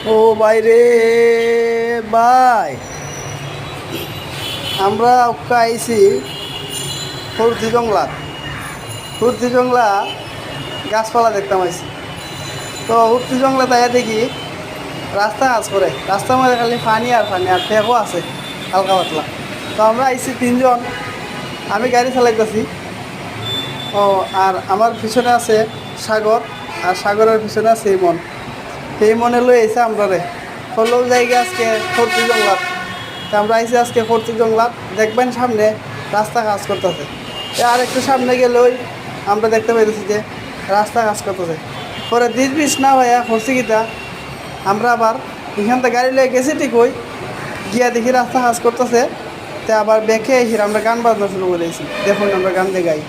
ও বাইরে ভাই, আমরা ওকা আইছি ফুর্তি জংলা। ফুর্তি জংলা গাছপালা দেখতাম আইছি। তো ফুর্তি জংলা তাই দেখি রাস্তা কাজ করে, রাস্তার মধ্যে খালি পানি আর পানি আর ফেকও আছে হালকা পাতলা। তো আমরা আইছি তিনজন, আমি গাড়ি চালাইতেছি। ও আর আমার পিছনে আছে সাগর, আর সাগরের পিছনে আছে ইমন। সেই মনে লই আইসে আমরা রে হলো জায়গা আজকে ফর্তি জংলাত। তা আমরা আইসি আজকে ফর্তি জংলাত, দেখবেন সামনে রাস্তা কাজ করতেছে। আর একটু সামনে গেলেই আমরা দেখতে পাইতেছি যে রাস্তা কাজ করতেছে। পরে দিস বিষ না ভাইয়া করছি গীতা, আমরা আবার এখান থেকে গাড়ি লয়ে গেছি ঠিকই, গিয়া দেখি রাস্তা কাজ করতেছে। তা আবার বেঁকে এসে আমরা গান বাজনা শুরু করেছি। দেখুন আমরা গান দিয়ে গাই।